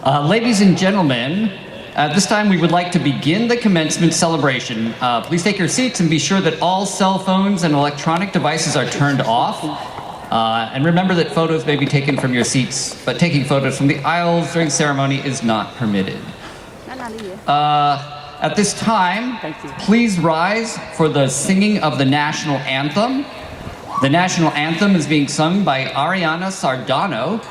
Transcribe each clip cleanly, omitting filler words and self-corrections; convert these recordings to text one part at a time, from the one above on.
Ladies and gentlemen, at this time we would like to begin the commencement celebration. Please take your seats and be sure that all cell phones and electronic devices are turned off. And remember that photos may be taken from your seats, but taking photos from the aisles during ceremony is not permitted. At this time, please rise for the singing of the national anthem. The national anthem is being sung by Ariana Sardono.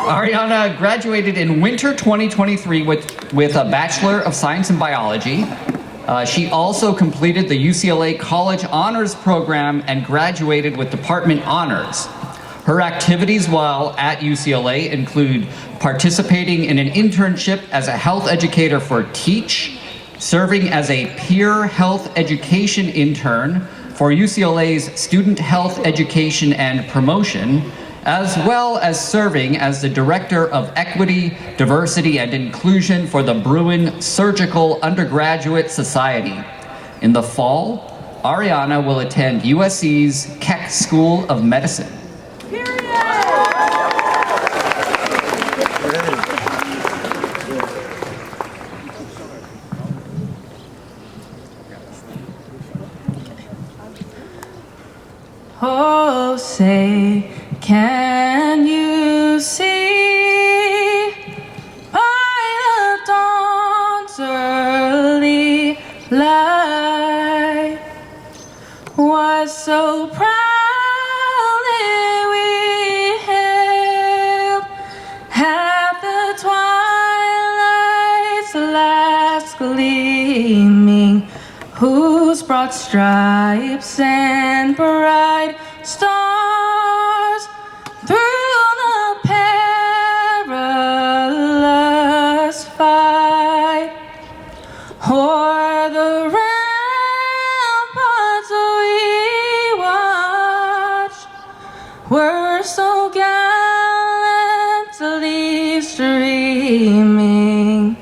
Ariana graduated in winter 2023 with a Bachelor of Science in Biology. She also completed the UCLA College Honors Program and graduated with Department Honors. Her activities while at UCLA include participating in an internship as a health educator for Teach, serving as a peer health education intern for UCLA's Student Health Education and Promotion, as well as serving as the Director of Equity, Diversity, and Inclusion for the Bruin Surgical Undergraduate Society. In the fall, Ariana will attend USC's Keck School of Medicine. Oh, say, can you see by the dawn's early light was so proudly we hailed at the twilight's last gleaming, whose broad stripes and bright stars through the perilous fight o'er the ramparts we watched were so gallantly streaming.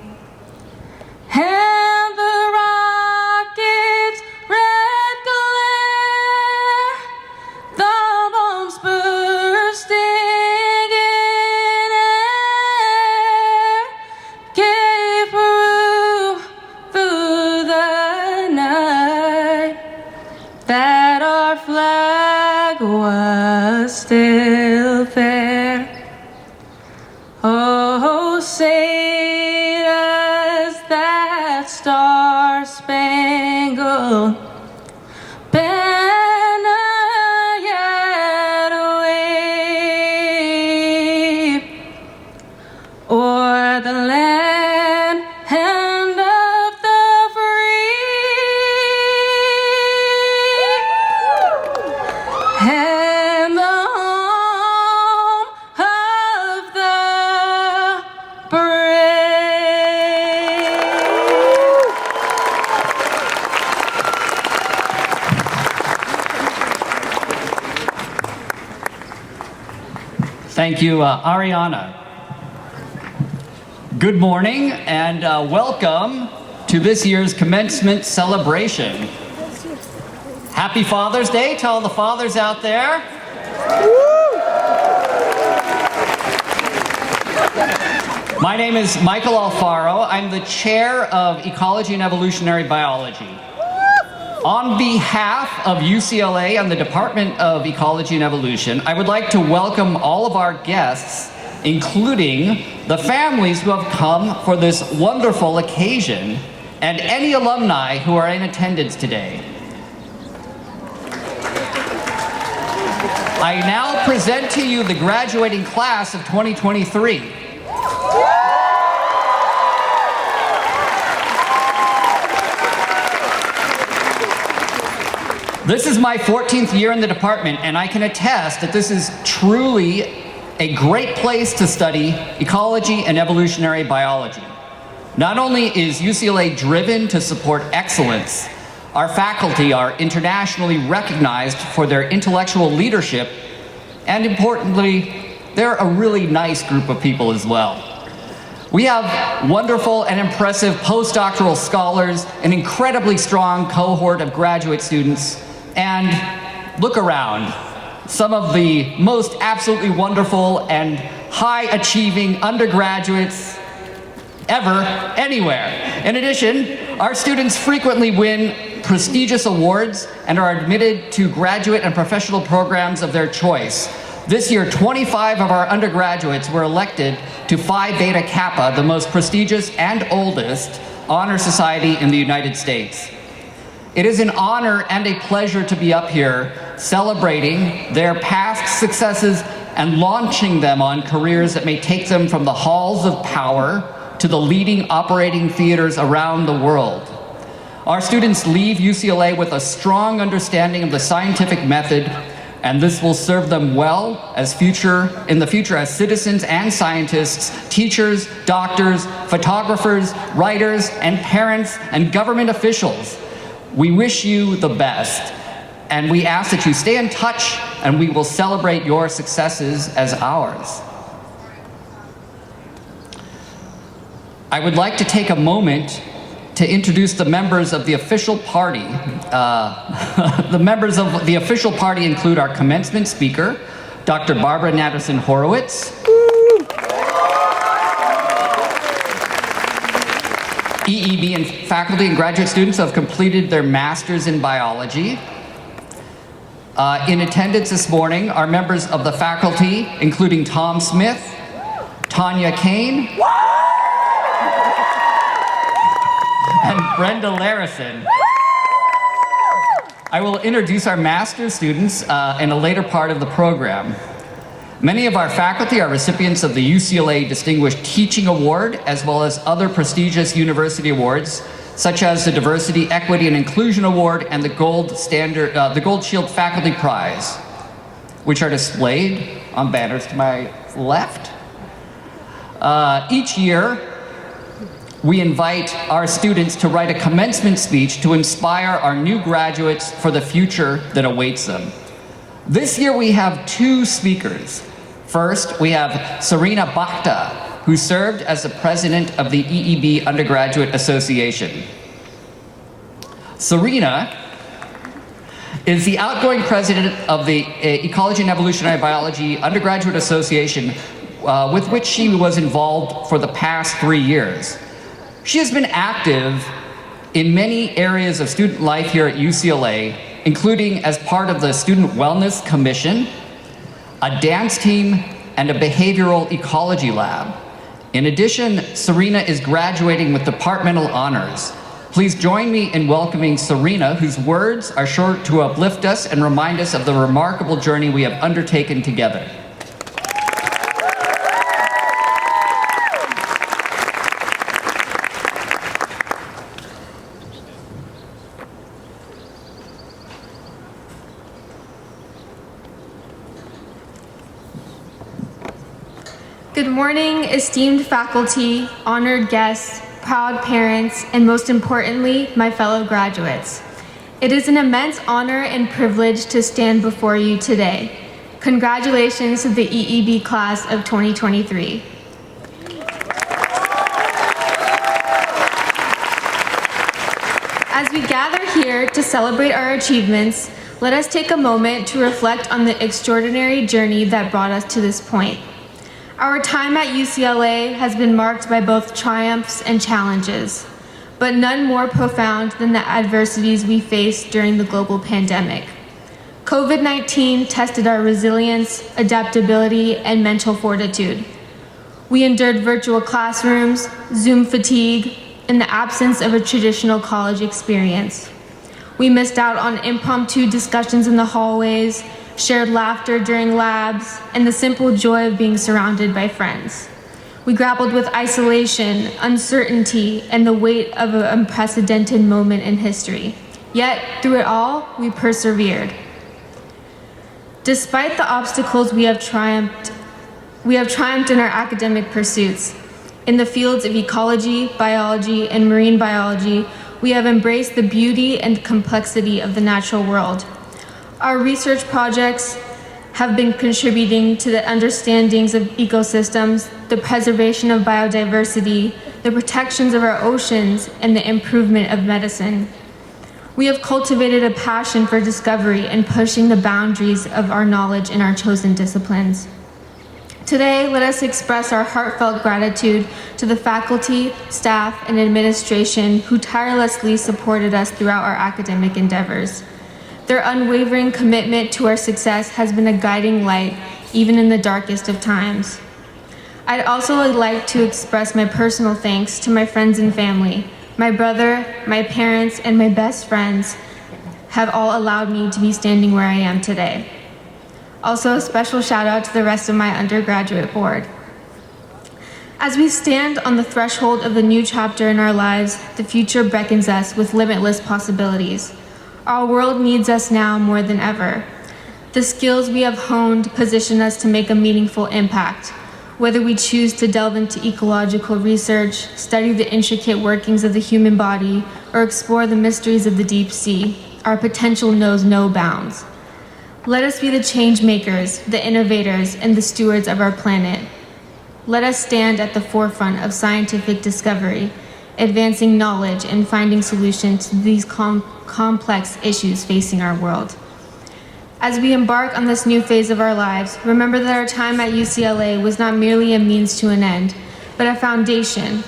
And the rockets' red glare, the bombs bursting in air, gave proof through the night that our flag was still there. Oh, say does that star-spangled banner yet wave o'er the land and of the free and the home of the brave. Thank you, Ariana. Good morning and welcome to this year's commencement celebration. Happy Father's Day to all the fathers out there. My name is Michael Alfaro. I'm the chair of Ecology and Evolutionary Biology. On behalf of UCLA and the Department of Ecology and Evolution, I would like to welcome all of our guests, including the families who have come for this wonderful occasion, and any alumni who are in attendance today. I now present to you the graduating class of 2023. This is my 14th year in the department, and I can attest that this is truly a great place to study ecology and evolutionary biology. Not only is UCLA driven to support excellence, our faculty are internationally recognized for their intellectual leadership, and importantly, they're a really nice group of people as well. We have wonderful and impressive postdoctoral scholars, an incredibly strong cohort of graduate students, and look around. Some of the most absolutely wonderful and high-achieving undergraduates ever, anywhere. In addition, our students frequently win prestigious awards and are admitted to graduate and professional programs of their choice. This year, 25 of our undergraduates were elected to Phi Beta Kappa, the most prestigious and oldest honor society in the United States. It is an honor and a pleasure to be up here celebrating their past successes and launching them on careers that may take them from the halls of power to the leading operating theaters around the world. Our students leave UCLA with a strong understanding of the scientific method, and this will serve them well in the future as citizens and scientists, teachers, doctors, photographers, writers, and parents, and government officials. We wish you the best, and we ask that you stay in touch, and we will celebrate your successes as ours. I would like to take a moment to introduce the members of the official party. The members of the official party include our commencement speaker, Dr. Barbara Natterson-Horowitz, EEB and faculty and graduate students who have completed their masters in biology. In attendance this morning are members of the faculty, including Tom Smith, Tanya Kane, and Brenda Larison. I will introduce our master's students in a later part of the program. Many of our faculty are recipients of the UCLA Distinguished Teaching Award, as well as other prestigious university awards, such as the Diversity, Equity, and Inclusion Award and the Gold Shield Faculty Prize, which are displayed on banners to my left. Each year, we invite our students to write a commencement speech to inspire our new graduates for the future that awaits them. This year we have two speakers. First, we have Serena Bhakta, who served as the president of the EEB Undergraduate Association. Serena is the outgoing president of the Ecology and Evolutionary Biology Undergraduate Association, with which she was involved for the past 3 years. She has been active in many areas of student life here at UCLA, including as part of the Student Wellness Commission, a dance team, and a behavioral ecology lab. In addition, Serena is graduating with departmental honors. Please join me in welcoming Serena, whose words are sure to uplift us and remind us of the remarkable journey we have undertaken together. Good morning, esteemed faculty, honored guests, proud parents, and most importantly, my fellow graduates. It is an immense honor and privilege to stand before you today. Congratulations to the EEB class of 2023. As we gather here to celebrate our achievements, let us take a moment to reflect on the extraordinary journey that brought us to this point. Our time at UCLA has been marked by both triumphs and challenges, but none more profound than the adversities we faced during the global pandemic. COVID-19 tested our resilience, adaptability, and mental fortitude. We endured virtual classrooms, Zoom fatigue, and the absence of a traditional college experience. We missed out on impromptu discussions in the hallways, shared laughter during labs, and the simple joy of being surrounded by friends. We grappled with isolation, uncertainty, and the weight of an unprecedented moment in history. Yet, through it all, we persevered. Despite the obstacles, we have triumphed in our academic pursuits. In the fields of ecology, biology, and marine biology, we have embraced the beauty and complexity of the natural world. Our research projects have been contributing to the understandings of ecosystems, the preservation of biodiversity, the protections of our oceans, and the improvement of medicine. We have cultivated a passion for discovery and pushing the boundaries of our knowledge in our chosen disciplines. Today, let us express our heartfelt gratitude to the faculty, staff, and administration who tirelessly supported us throughout our academic endeavors. Their unwavering commitment to our success has been a guiding light, even in the darkest of times. I'd also like to express my personal thanks to my friends and family. My brother, my parents, and my best friends have all allowed me to be standing where I am today. Also, a special shout out to the rest of my undergraduate board. As we stand on the threshold of the new chapter in our lives, the future beckons us with limitless possibilities. Our world needs us now more than ever. The skills we have honed position us to make a meaningful impact. Whether we choose to delve into ecological research, study the intricate workings of the human body, or explore the mysteries of the deep sea, our potential knows no bounds. Let us be the change makers, the innovators, and the stewards of our planet. Let us stand at the forefront of scientific discovery, advancing knowledge and finding solutions to these complex issues facing our world. As we embark on this new phase of our lives, remember that our time at UCLA was not merely a means to an end, but a foundation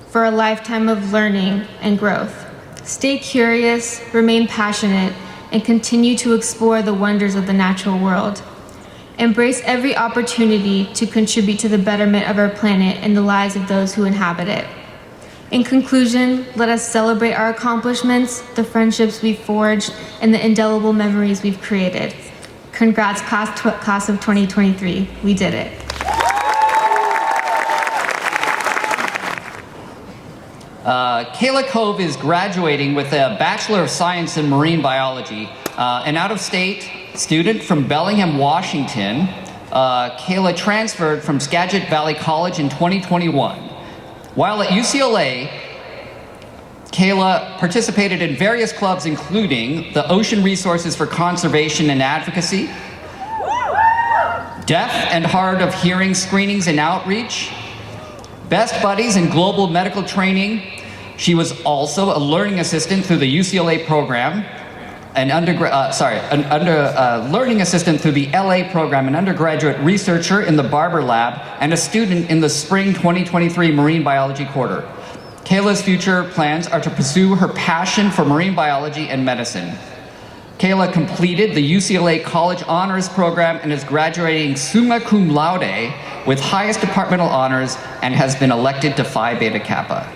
for a lifetime of learning and growth. Stay curious, remain passionate, and continue to explore the wonders of the natural world. Embrace every opportunity to contribute to the betterment of our planet and the lives of those who inhabit it. In conclusion, let us celebrate our accomplishments, the friendships we've forged, and the indelible memories we've created. Congrats, class of 2023. We did it. Kaila Cove is graduating with a Bachelor of Science in Marine Biology. An out-of-state student from Bellingham, Washington, Kaila transferred from Skagit Valley College in 2021. While at UCLA, Kaila participated in various clubs including the Ocean Resources for Conservation and Advocacy, Deaf and Hard of Hearing Screenings and Outreach, Best Buddies in Global Medical Training. She was also a learning assistant through the UCLA program, learning assistant through the LA program, an undergraduate researcher in the Barber Lab, and a student in the Spring 2023 Marine Biology Quarter. Kaila's future plans are to pursue her passion for marine biology and medicine. Kaila completed the UCLA College Honors Program and is graduating summa cum laude with highest departmental honors and has been elected to Phi Beta Kappa.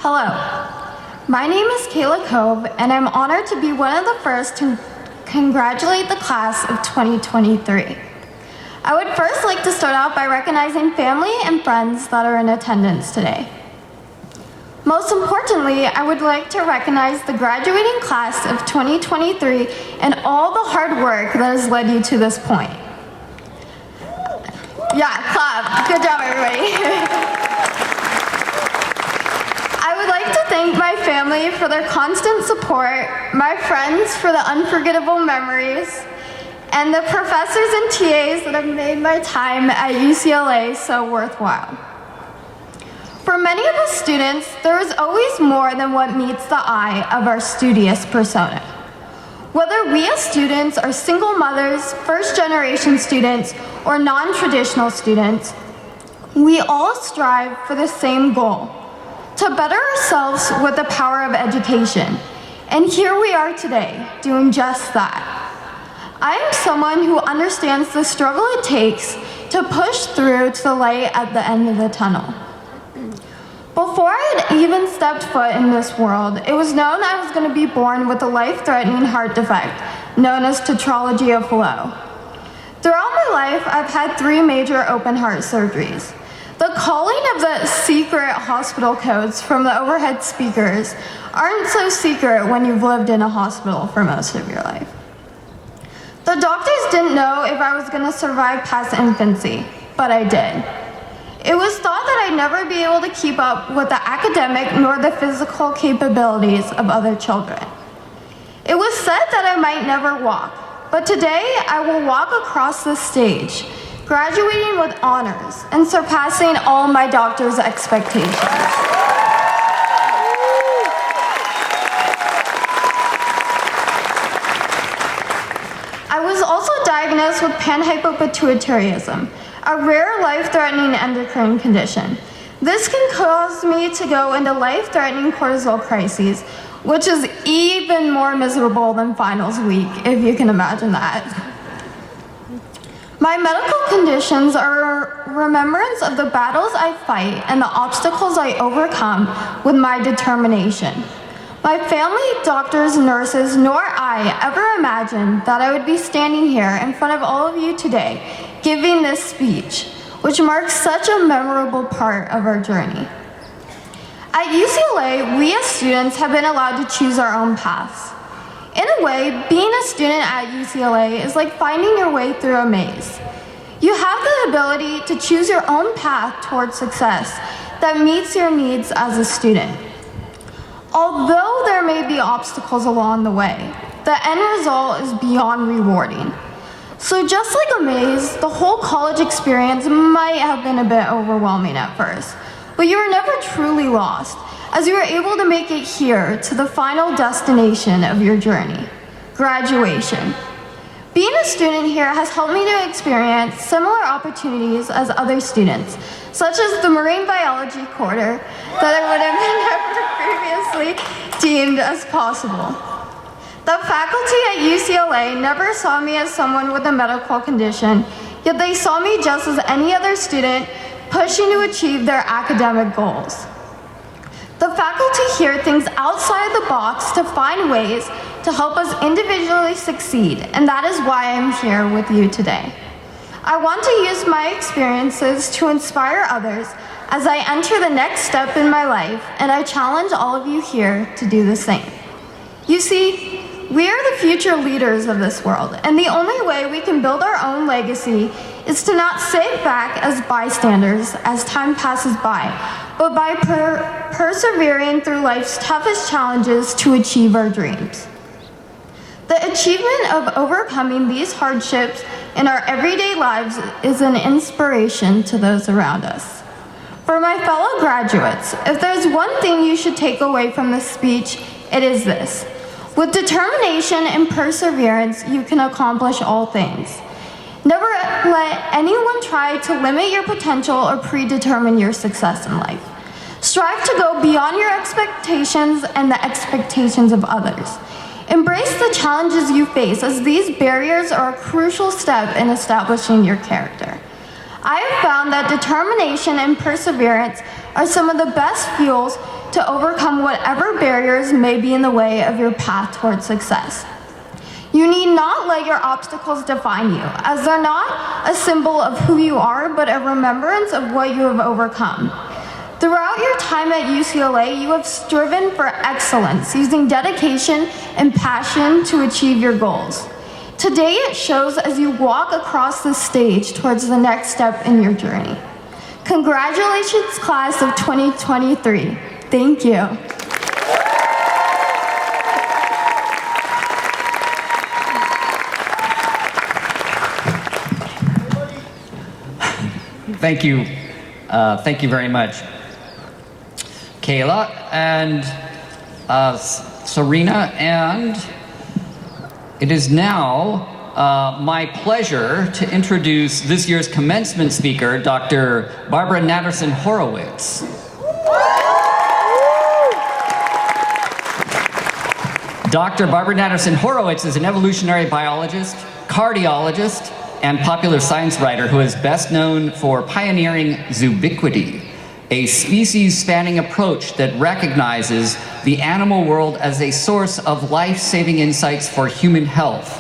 Hello, my name is Kaila Cove, and I'm honored to be one of the first to congratulate the class of 2023. I would first like to start out by recognizing family and friends that are in attendance today. Most importantly, I would like to recognize the graduating class of 2023 and all the hard work that has led you to this point. Yeah, clap. Good job, everybody. I would like to thank my family for their constant support, my friends for the unforgettable memories, and the professors and TAs that have made my time at UCLA so worthwhile. For many of us students, there is always more than what meets the eye of our studious persona. Whether we as students are single mothers, first-generation students, or non-traditional students, we all strive for the same goal: to better ourselves with the power of education. And here we are today, doing just that. I am someone who understands the struggle it takes to push through to the light at the end of the tunnel. Before I had even stepped foot in this world, it was known I was going to be born with a life-threatening heart defect, known as tetralogy of Fallot. Throughout my life, I've had 3 major open heart surgeries. The calling of the secret hospital codes from the overhead speakers aren't so secret when you've lived in a hospital for most of your life. The doctors didn't know if I was going to survive past infancy, but I did. It was thought that I'd never be able to keep up with the academic nor the physical capabilities of other children. It was said that I might never walk, but today I will walk across the stage, graduating with honors, and surpassing all my doctor's expectations. I was also diagnosed with panhypopituitarism, a rare life-threatening endocrine condition. This can cause me to go into life-threatening cortisol crises, which is even more miserable than finals week, if you can imagine that. My medical conditions are a remembrance of the battles I fight and the obstacles I overcome with my determination. My family, doctors, nurses, nor I ever imagined that I would be standing here in front of all of you today, giving this speech, which marks such a memorable part of our journey. At UCLA, we as students have been allowed to choose our own paths. In a way, being a student at UCLA is like finding your way through a maze. You have the ability to choose your own path towards success that meets your needs as a student. Although there may be obstacles along the way, the end result is beyond rewarding. So just like a maze, the whole college experience might have been a bit overwhelming at first, but you were never truly lost, as you were able to make it here to the final destination of your journey, graduation. Being a student here has helped me to experience similar opportunities as other students, such as the marine biology quarter that I would have never previously deemed as possible. The faculty at UCLA never saw me as someone with a medical condition, yet they saw me just as any other student pushing to achieve their academic goals. The faculty here thinks outside the box to find ways to help us individually succeed, and that is why I'm here with you today. I want to use my experiences to inspire others as I enter the next step in my life, and I challenge all of you here to do the same. You see, we are the future leaders of this world, and the only way we can build our own legacy is to not sit back as bystanders as time passes by, but by persevering through life's toughest challenges to achieve our dreams. The achievement of overcoming these hardships in our everyday lives is an inspiration to those around us. For my fellow graduates, if there's one thing you should take away from this speech, it is this. With determination and perseverance, you can accomplish all things. Never let anyone try to limit your potential or predetermine your success in life. Strive to go beyond your expectations and the expectations of others. Embrace the challenges you face, as these barriers are a crucial step in establishing your character. I have found that determination and perseverance are some of the best fuels to overcome whatever barriers may be in the way of your path towards success. You need not let your obstacles define you, as they're not a symbol of who you are, but a remembrance of what you have overcome. Throughout your time at UCLA, you have striven for excellence, using dedication and passion to achieve your goals. Today it shows as you walk across the stage towards the next step in your journey. Congratulations, class of 2023. Thank you. Thank you. Thank you very much, Kaila and Serena. And it is now my pleasure to introduce this year's commencement speaker, Dr. Barbara Natterson-Horowitz. Dr. Barbara Natterson-Horowitz is an evolutionary biologist, cardiologist, and popular science writer who is best known for pioneering zoobiquity, a species-spanning approach that recognizes the animal world as a source of life-saving insights for human health.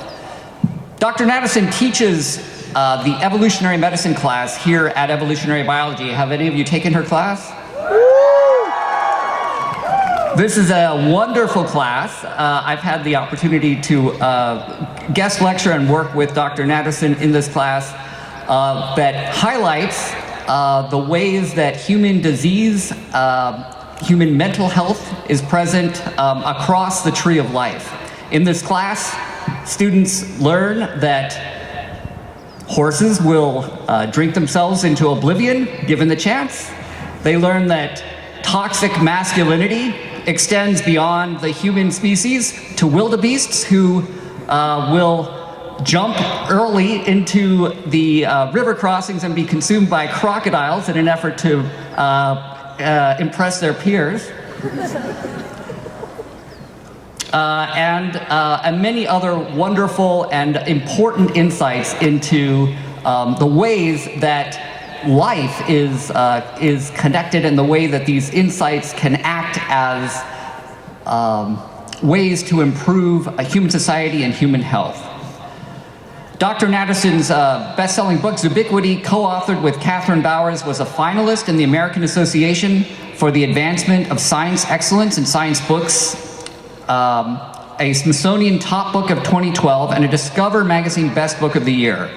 Dr. Natterson teaches the evolutionary medicine class here at Evolutionary Biology. Have any of you taken her class? This is a wonderful class. I've had the opportunity to guest lecture and work with Dr. Natterson in this class that highlights the ways that human disease, human mental health is present across the tree of life. In this class, students learn that Horses will drink themselves into oblivion, given the chance. They learn that toxic masculinity extends beyond the human species to wildebeests who will jump early into the river crossings and be consumed by crocodiles in an effort to impress their peers. And many other wonderful and important insights into the ways that life is connected and the way that these insights can act as ways to improve a human society and human health. Dr. Natterson's best-selling book, Zubiquity, co-authored with Catherine Bowers, was a finalist in the American Association for the Advancement of Science Excellence in Science Books, a Smithsonian Top Book of 2012, and a Discover Magazine Best Book of the Year.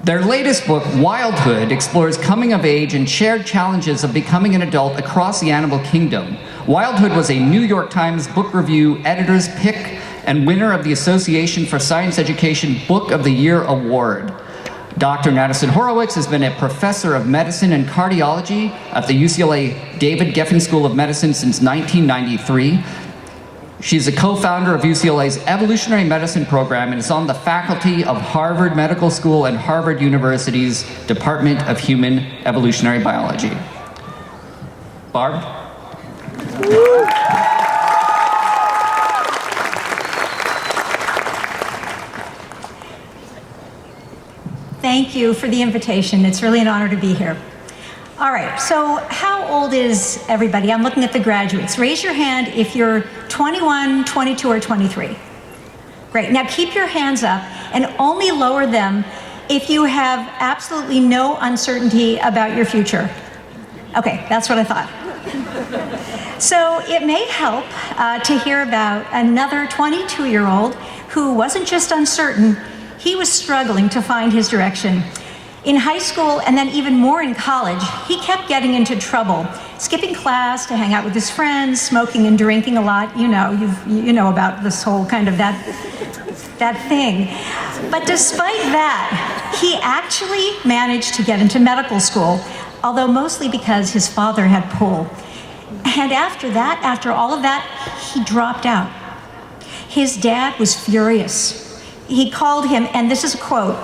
Their latest book, Wildhood, explores coming of age and shared challenges of becoming an adult across the animal kingdom. Wildhood was a New York Times Book Review editor's pick and winner of the Association for Science Education Book of the Year Award. Dr. Natterson-Horowitz has been a professor of medicine and cardiology at the UCLA David Geffen School of Medicine since 1993. She's a co-founder of UCLA's Evolutionary Medicine program and is on the faculty of Harvard Medical School and Harvard University's Department of Human Evolutionary Biology. Barb? Thank you for the invitation. It's really an honor to be here. All right, so how old is everybody? I'm looking at the graduates. Raise your hand if you're 21, 22, or 23. Great, now keep your hands up and only lower them if you have absolutely no uncertainty about your future. Okay, that's what I thought. So it may help to hear about another 22-year-old who wasn't just uncertain, he was struggling to find his direction. In high school, and then even more in college, he kept getting into trouble, skipping class to hang out with his friends, smoking and drinking a lot. You know about this whole kind of that thing. But despite that, he actually managed to get into medical school, although mostly because his father had pull. And after all of that, he dropped out. His dad was furious. He called him, and this is a quote,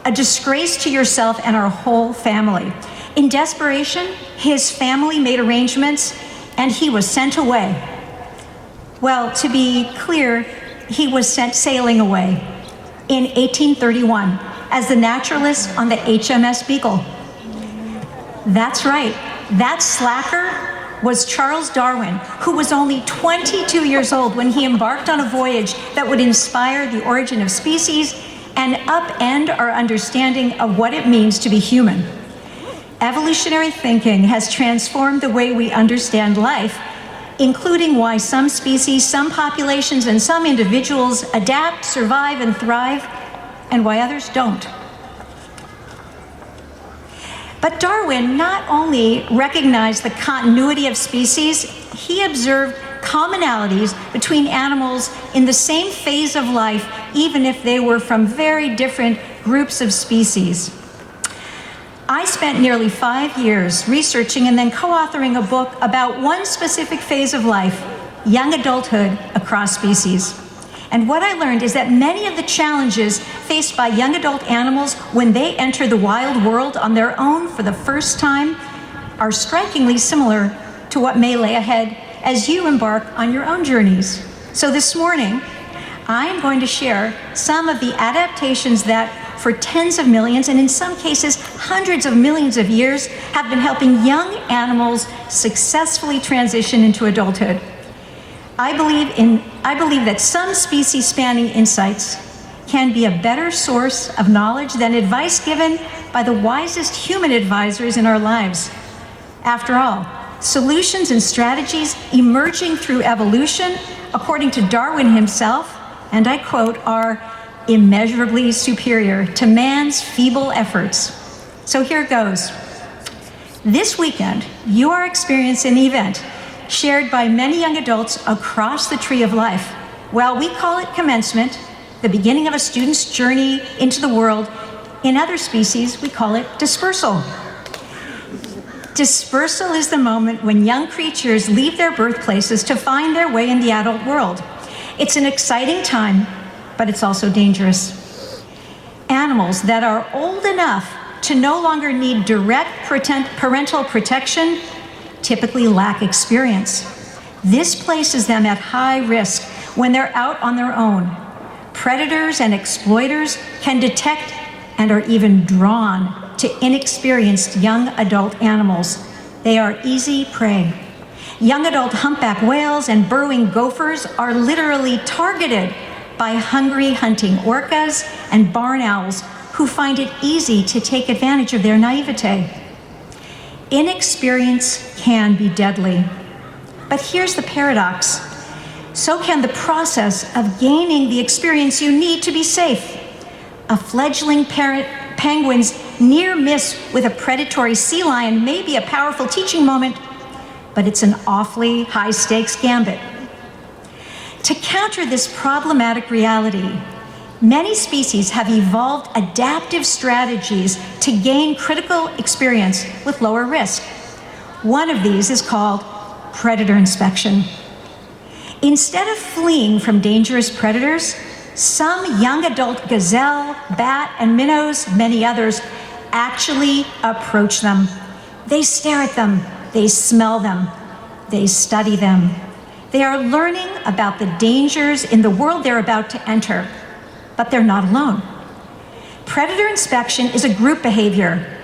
"a disgrace to yourself and our whole family." In desperation, his family made arrangements and he was sent away. Well, to be clear, he was sent sailing away in 1831 as the naturalist on the HMS Beagle. That's right, that slacker was Charles Darwin, who was only 22 years old when he embarked on a voyage that would inspire the origin of species and upend our understanding of what it means to be human. Evolutionary thinking has transformed the way we understand life, including why some species, some populations, and some individuals adapt, survive, and thrive, and why others don't. But Darwin not only recognized the continuity of species, he observed commonalities between animals in the same phase of life, even if they were from very different groups of species. I spent nearly 5 years researching and then co-authoring a book about one specific phase of life, young adulthood across species. And what I learned is that many of the challenges faced by young adult animals when they enter the wild world on their own for the first time are strikingly similar to what may lay ahead as you embark on your own journeys. So this morning, I am going to share some of the adaptations that for tens of millions, and in some cases, hundreds of millions of years, have been helping young animals successfully transition into adulthood. I believe that some species-spanning insights can be a better source of knowledge than advice given by the wisest human advisors in our lives. After all, solutions and strategies emerging through evolution, according to Darwin himself, and I quote, are immeasurably superior to man's feeble efforts. So here goes. This weekend, you are experiencing an event shared by many young adults across the tree of life. Well, we call it commencement, the beginning of a student's journey into the world, In other species, we call it dispersal. Dispersal is the moment when young creatures leave their birthplaces to find their way in the adult world. It's an exciting time, but it's also dangerous. Animals that are old enough to no longer need direct parental protection typically lack experience. This places them at high risk when they're out on their own. Predators and exploiters can detect and are even drawn to inexperienced young adult animals. They are easy prey. Young adult humpback whales and burrowing gophers are literally targeted by hungry hunting orcas and barn owls who find it easy to take advantage of their naivete. Inexperience can be deadly. But here's the paradox. So can the process of gaining the experience you need to be safe. A fledgling penguin's near miss with a predatory sea lion may be a powerful teaching moment, but it's an awfully high-stakes gambit. To counter this problematic reality, many species have evolved adaptive strategies to gain critical experience with lower risk. One of these is called predator inspection. Instead of fleeing from dangerous predators, some young adult gazelle, bat, and minnows, many others, actually approach them. They stare at them, they smell them, they study them. They are learning about the dangers in the world they're about to enter, but they're not alone. Predator inspection is a group behavior.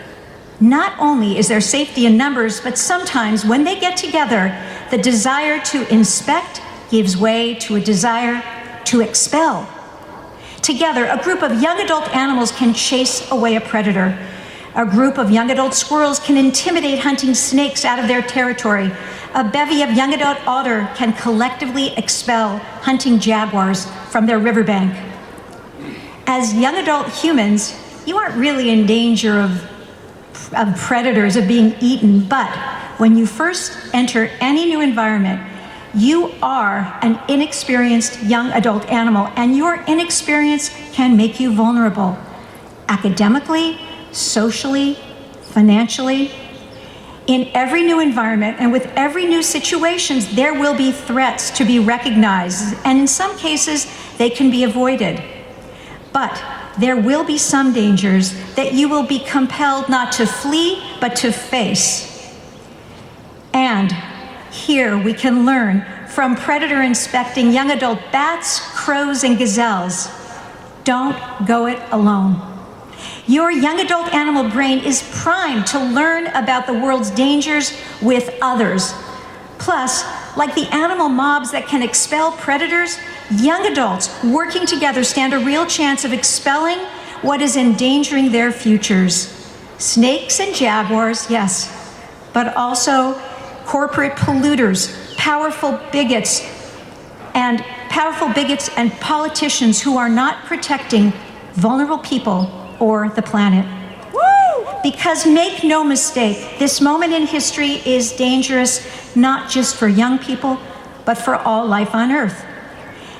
Not only is there safety in numbers, but sometimes when they get together, the desire to inspect gives way to a desire to expel. Together, a group of young adult animals can chase away a predator. A group of young adult squirrels can intimidate hunting snakes out of their territory. A bevy of young adult otter can collectively expel hunting jaguars from their riverbank. As young adult humans, you aren't really in danger of predators, of being eaten, but when you first enter any new environment, you are an inexperienced young adult animal, and your inexperience can make you vulnerable. Academically, socially, financially. In every new environment and with every new situation, there will be threats to be recognized, and in some cases, they can be avoided. But there will be some dangers that you will be compelled not to flee, but to face. And here we can learn from predator inspecting young adult bats, crows, and gazelles. Don't go it alone. Your young adult animal brain is primed to learn about the world's dangers with others. Plus, like the animal mobs that can expel predators, young adults working together stand a real chance of expelling what is endangering their futures. Snakes and jaguars, yes, but also corporate polluters, powerful bigots and politicians who are not protecting vulnerable people or the planet. Woo! Because make no mistake, this moment in history is dangerous not just for young people, but for all life on Earth.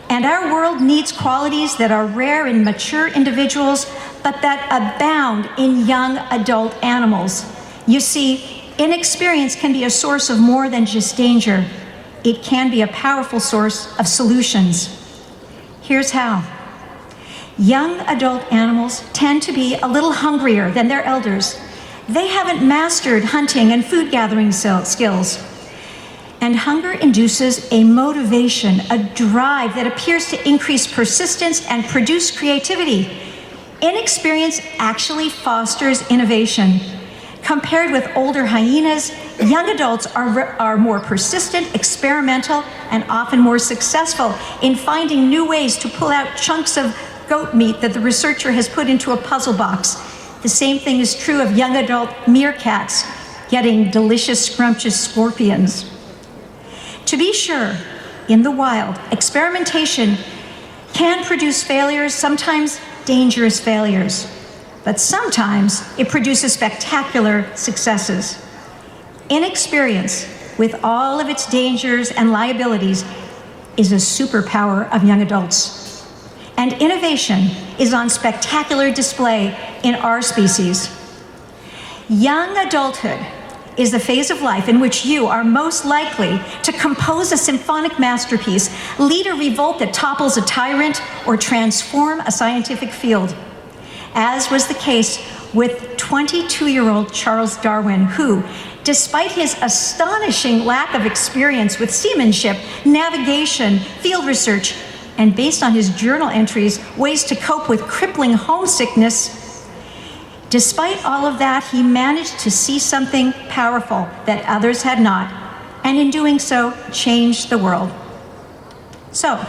And our world needs qualities that are rare in mature individuals, but that abound in young adult animals. You see, inexperience can be a source of more than just danger. It can be a powerful source of solutions. Here's how. Young adult animals tend to be a little hungrier than their elders. They haven't mastered hunting and food gathering skills. And hunger induces a motivation, a drive that appears to increase persistence and produce creativity. Inexperience actually fosters innovation. Compared with older hyenas, young adults are more persistent, experimental, and often more successful in finding new ways to pull out chunks of goat meat that the researcher has put into a puzzle box. The same thing is true of young adult meerkats getting delicious, scrumptious scorpions. To be sure, in the wild, experimentation can produce failures, sometimes dangerous failures. But sometimes it produces spectacular successes. Inexperience, with all of its dangers and liabilities, is a superpower of young adults. And innovation is on spectacular display in our species. Young adulthood is the phase of life in which you are most likely to compose a symphonic masterpiece, lead a revolt that topples a tyrant, or transform a scientific field, as was the case with 22-year-old Charles Darwin, who, despite his astonishing lack of experience with seamanship, navigation, field research, and based on his journal entries, ways to cope with crippling homesickness, despite all of that, he managed to see something powerful that others had not, and in doing so, changed the world. So,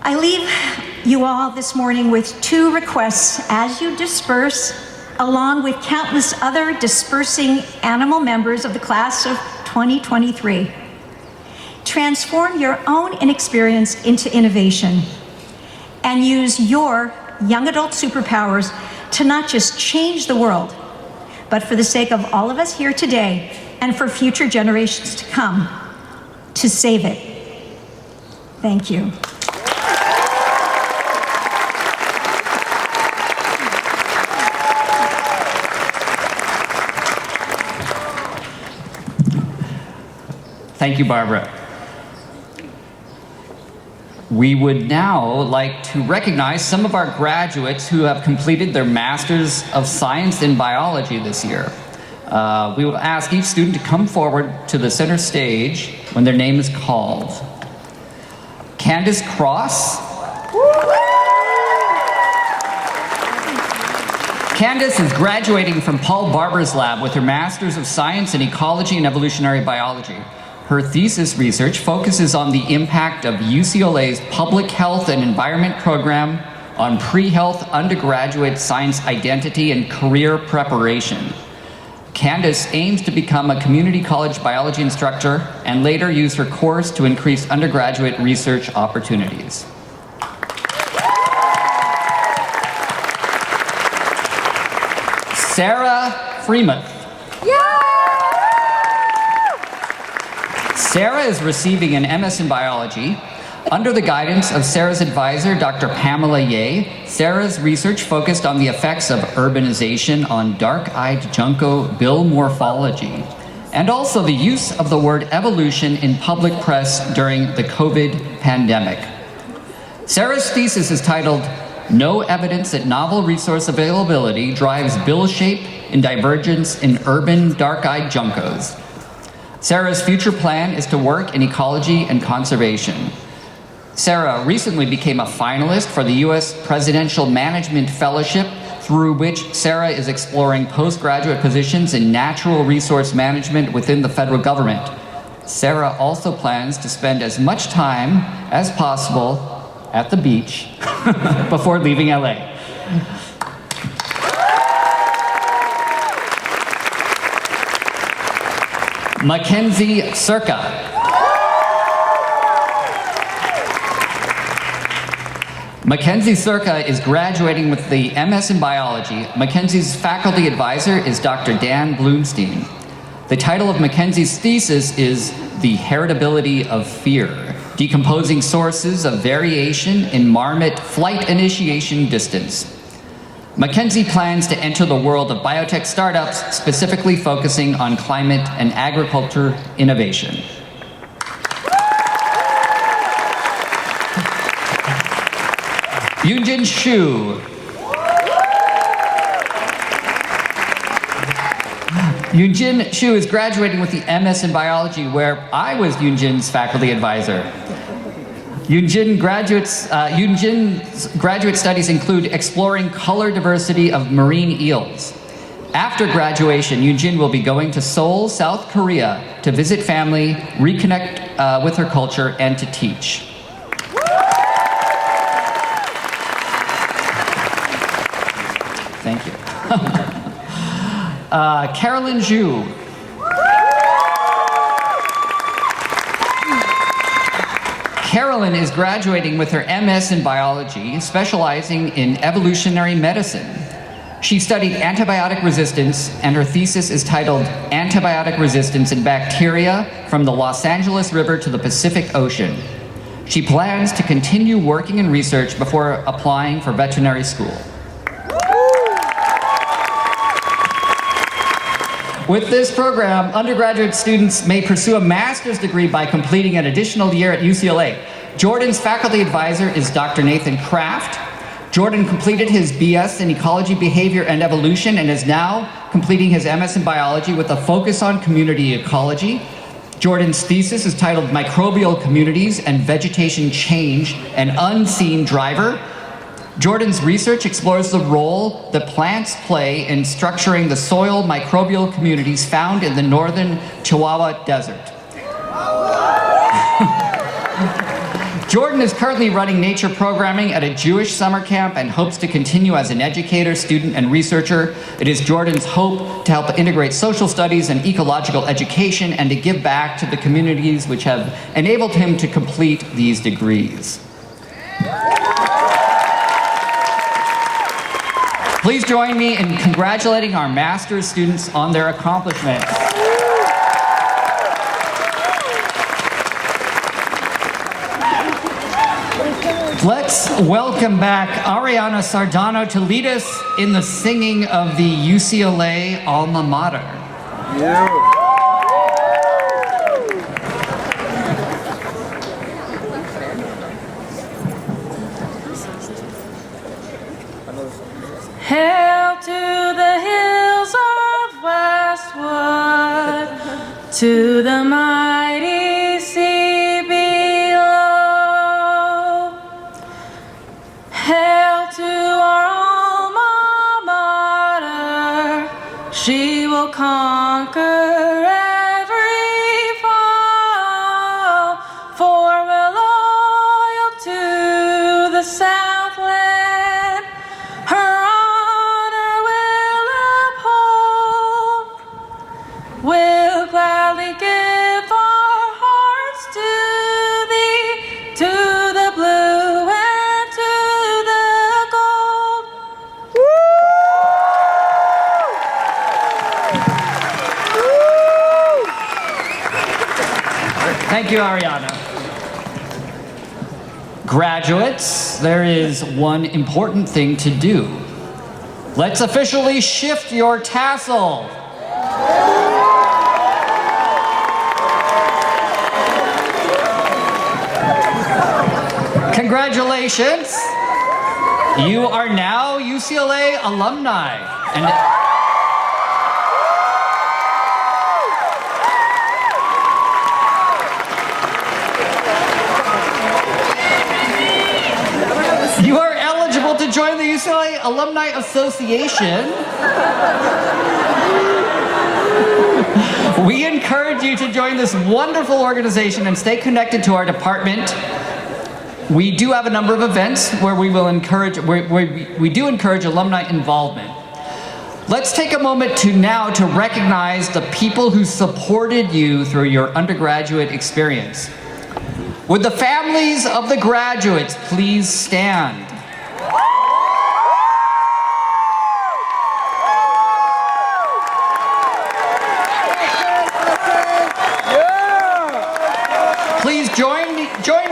I leave you all this morning with two requests as you disperse, along with countless other dispersing animal members of the class of 2023. Transform your own inexperience into innovation, and use your young adult superpowers to not just change the world, but for the sake of all of us here today and for future generations to come, to save it. Thank you. Thank you, Barbara. We would now like to recognize some of our graduates who have completed their Masters of Science in Biology this year. We will ask each student to come forward to the center stage when their name is called. Candace Cross. Candace is graduating from Paul Barber's lab with her Masters of Science in Ecology and Evolutionary Biology. Her thesis research focuses on the impact of UCLA's Public Health and Environment program on pre-health undergraduate science identity and career preparation. Candace aims to become a community college biology instructor and later use her course to increase undergraduate research opportunities. Sarah Freemuth. Sarah is receiving an MS in biology. Under the guidance of Sarah's advisor, Dr. Pamela Ye, Sarah's research focused on the effects of urbanization on dark-eyed junco bill morphology, and also the use of the word evolution in public press during the COVID pandemic. Sarah's thesis is titled, "No Evidence that Novel Resource Availability Drives Bill Shape and Divergence in Urban Dark-Eyed Juncos." Sarah's future plan is to work in ecology and conservation. Sarah recently became a finalist for the U.S. Presidential Management Fellowship, through which Sarah is exploring postgraduate positions in natural resource management within the federal government. Sarah also plans to spend as much time as possible at the beach before leaving LA. Mackenzie Circa. Mackenzie Circa is graduating with the MS in Biology. Mackenzie's faculty advisor is Dr. Dan Bloomstein. The title of Mackenzie's thesis is The Heritability of Fear, Decomposing Sources of Variation in Marmot Flight Initiation Distance. Mackenzie plans to enter the world of biotech startups, specifically focusing on climate and agriculture innovation. Yoonjin Shu. Yoonjin Shu is graduating with the MS in Biology, where I was Yoonjin's faculty advisor. Yoonjin's graduate studies include exploring color diversity of marine eels. After graduation, Yoonjin will be going to Seoul, South Korea to visit family, reconnect with her culture, and to teach. Thank you. Carolyn Zhu. Carolyn is graduating with her MS in Biology, specializing in evolutionary medicine. She studied antibiotic resistance, and her thesis is titled Antibiotic Resistance in Bacteria from the Los Angeles River to the Pacific Ocean. She plans to continue working in research before applying for veterinary school. With this program, undergraduate students may pursue a master's degree by completing an additional year at UCLA. Jordan's faculty advisor is Dr. Nathan Kraft. Jordan completed his BS in Ecology, Behavior, and Evolution and is now completing his MS in Biology with a focus on community ecology. Jordan's thesis is titled Microbial Communities and Vegetation Change, an Unseen Driver. Jordan's research explores the role that plants play in structuring the soil microbial communities found in the northern Chihuahua Desert. Jordan is currently running nature programming at a Jewish summer camp and hopes to continue as an educator, student, and researcher. It is Jordan's hope to help integrate social studies and ecological education and to give back to the communities which have enabled him to complete these degrees. Please join me in congratulating our master's students on their accomplishments. Let's welcome back Ariana Sardono to lead us in the singing of the UCLA alma mater. Hail to the hills of Westwood, to the mighty sea below. Hail to our alma mater, she will conquer every foe, for we're loyal to the Southland. Her honor will uphold. We'll gladly give our hearts to thee, to the blue and to the gold. Thank you, Ariana. Graduates, there is one important thing to do. Let's officially shift your tassel. Congratulations. You are now UCLA alumni. And you are eligible to join the UCLA Alumni Association. We encourage you to join this wonderful organization and stay connected to our department. We do have a number of events where we will encourage, we do encourage alumni involvement. Let's take a moment to recognize the people who supported you through your undergraduate experience. Would the families of the graduates please stand? Please join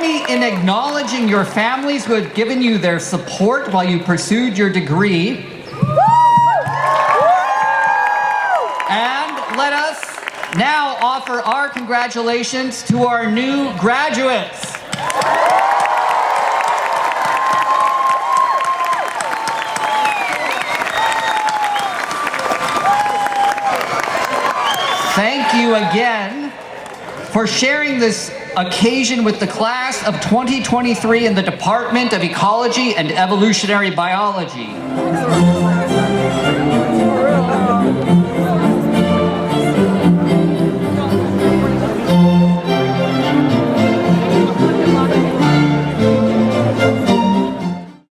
me in acknowledging your families who have given you their support while you pursued your degree. And let us now offer our congratulations to our new graduates. Thank you again for sharing this occasion with the class of 2023 in the Department of Ecology and Evolutionary Biology.